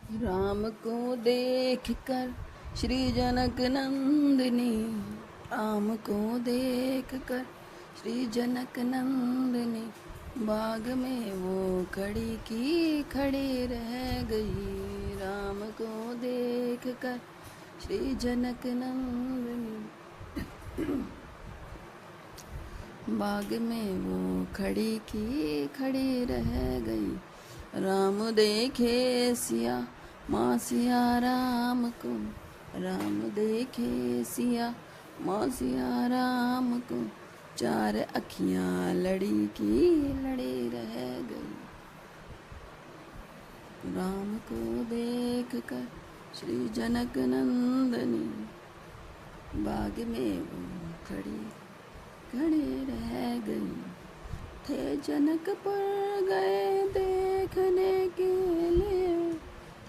राम को देख कर श्री जनक नंदिनी, राम को देख कर श्री जनक नंदिनी, बाग में वो खड़ी की खड़ी रह गई। राम को देख कर श्री जनक नंदिनी, बाग में वो खड़ी की खड़ी रह गई। राम देखे सिया माँ सिया राम को, राम देखे सिया माँ सिया राम को, चार अखियाँ लड़ी की लड़ी रह गई। राम को देख कर श्री जनक नंदनी, बाग में वो खड़ी खड़ी रह गई। थे जनकपुर गए देखने के लिए,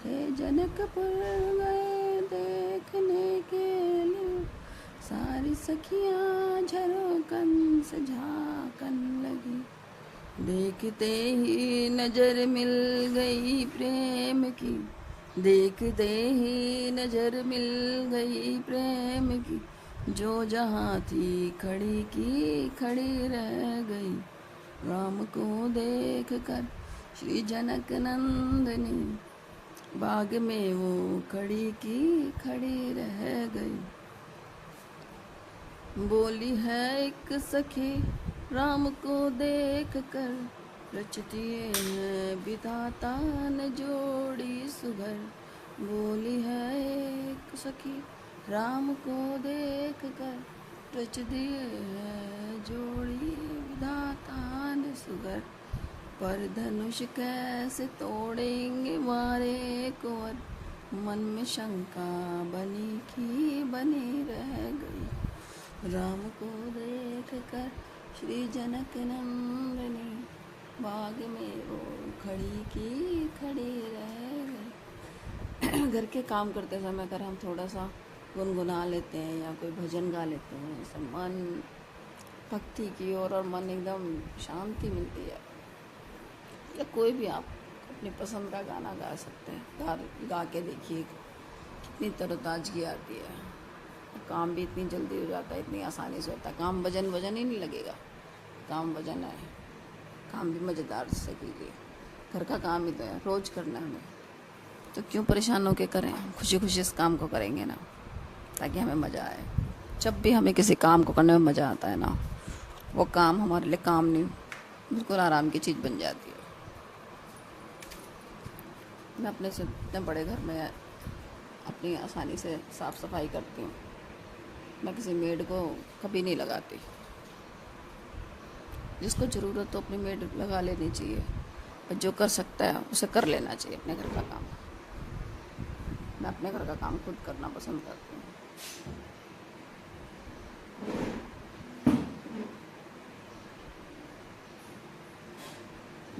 थे जनकपुर गए देखने के लिए, सारी सखियाँ झरोकन से झांकन लगी। देखते ही नजर मिल गई प्रेम की, देखते ही नजर मिल गई प्रेम की, जो जहाँ थी खड़ी की खड़ी रह गई। राम को देख कर श्री जनक नंदिनी, बाग में वो खड़ी की खड़ी रह गई। बोली है एक सखी राम को देख कर, रचती है विधाता ने जोड़ी सुघर। बोली है एक सखी राम को देख कर, रच दिए है जोड़ी विधाता ने सुघर। पर धनुष कैसे तोड़ेंगे मारे कुंवर, मन में शंका बनी की बनी रह गई। राम को देख कर श्री जनक नंदिनी, बाग में वो खड़ी की खड़ी रह गई। घर के काम करते समय अगर हम थोड़ा सा गुनगुना लेते हैं या कोई भजन गा लेते हैं, ऐसा मन भक्ति की ओर और मन एकदम शांति मिलती है। या कोई भी आप अपनी पसंद का गाना गा सकते हैं, गा के देखिए कितनी तरोताजगी आती है। काम भी इतनी जल्दी हो जाता है, इतनी आसानी से होता है काम। वजन ही नहीं लगेगा, काम वजन है। काम भी मज़ेदार से कीजिए, घर का काम ही तो है, रोज़ करना है हमें, तो क्यों परेशान होकर करें। खुशी खुशी इस काम को करेंगे ना, ताकि हमें मज़ा आए। जब भी हमें किसी काम को करने में मज़ा आता है ना, वो काम हमारे लिए काम नहीं, बिल्कुल आराम की चीज़ बन जाती है। मैं अपने से इतने बड़े घर में अपनी आसानी से साफ़ सफाई करती हूँ। मैं किसी मेड को कभी नहीं लगाती। जिसको ज़रूरत हो अपनी मेड लगा लेनी चाहिए, और जो कर सकता है उसे कर लेना चाहिए अपने घर का काम। मैं अपने घर का काम खुद करना पसंद करती हूँ।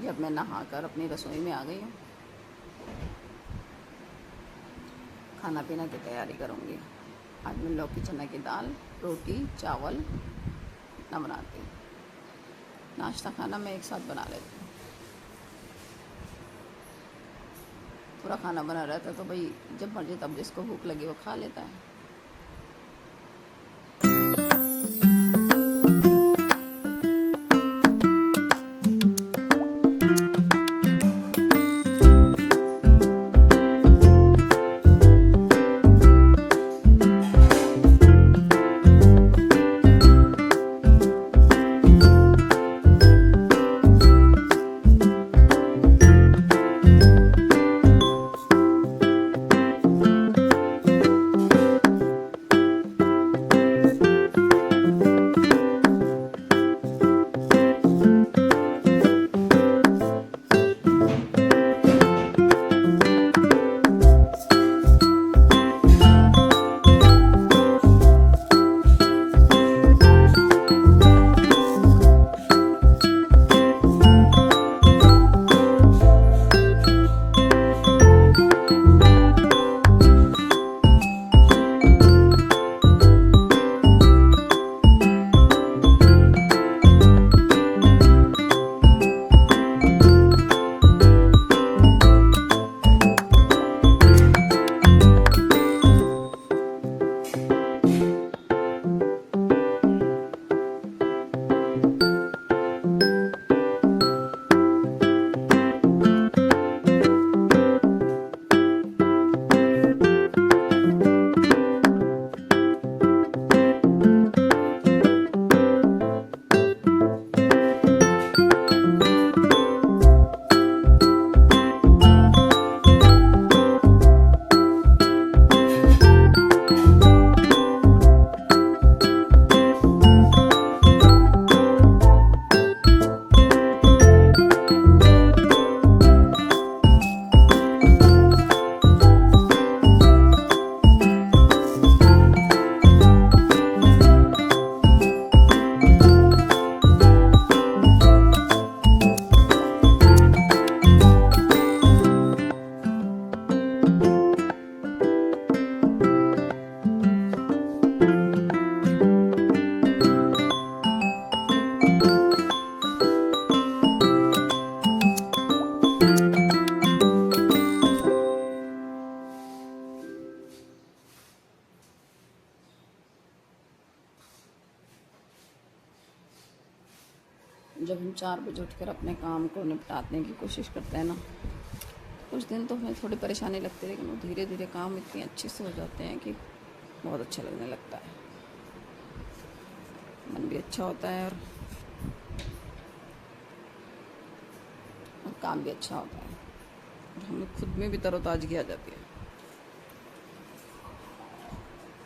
जब मैं नहाकर अपनी रसोई में आ गई हूँ, खाना पीना की तैयारी करूँगी। आज मैं लौकी चना की दाल, रोटी, चावल इतना बनाती हूँ। नाश्ता खाना मैं एक साथ बना लेती हूँ। पूरा खाना बना रहता तो भाई जब मर्जी तब जिसको भूख लगी वो खा लेता है। जब हम 4 बजे उठकर अपने काम को निपटाने की कोशिश करते हैं ना, कुछ दिन तो हमें थोड़ी परेशानी लगती है, लेकिन वो धीरे धीरे काम इतने अच्छे से हो जाते हैं कि बहुत अच्छा लगने लगता है। मन भी अच्छा होता है और काम भी अच्छा होता है, और हमें खुद में भी तरोताजगी आ जाती है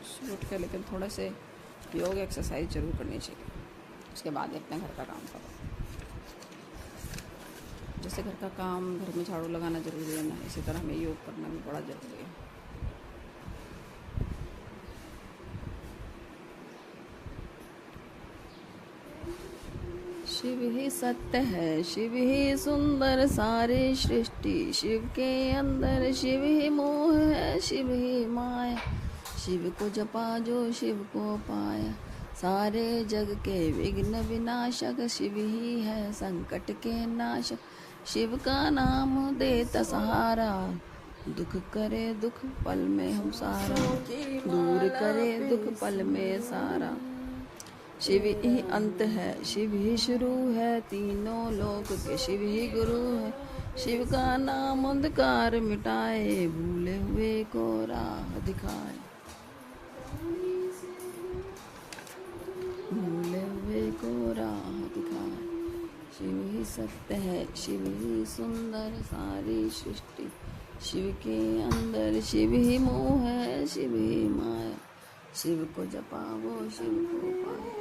सुबह उठ के। लेकिन थोड़े से योग एक्सरसाइज ज़रूर करनी चाहिए, उसके बाद ही अपने घर का काम करो। जैसे घर का काम, घर में झाड़ू लगाना ज़रूरी है ना, इसी तरह हमें योग करना भी बड़ा ज़रूरी है। शिव ही सत्य है, शिव ही सुंदर सारी सृष्टि, शिव के अंदर शिव ही मोह है, शिव ही माया। शिव को जपा जो शिव को पाया, सारे जग के विघ्न विनाशक, शिव ही है संकट के नाशक। शिव का नाम देता सहारा, दुख करे दुख पल में हम सारा, दूर करे दुख पल में सारा। शिव ही अंत है, शिव ही शुरू है, तीनों लोक के शिव ही गुरु है। शिव का नाम अंधकार मिटाए, भूले हुए को राह दिखाए, भूले हुए को राह दिखाए। शिव ही सत्य है, शिव ही सुंदर सारी सृष्टि, शिव के अंदर शिव ही मोह है, शिव ही माया। शिव को जपा वो शिव को पाए।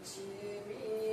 लक्ष्मी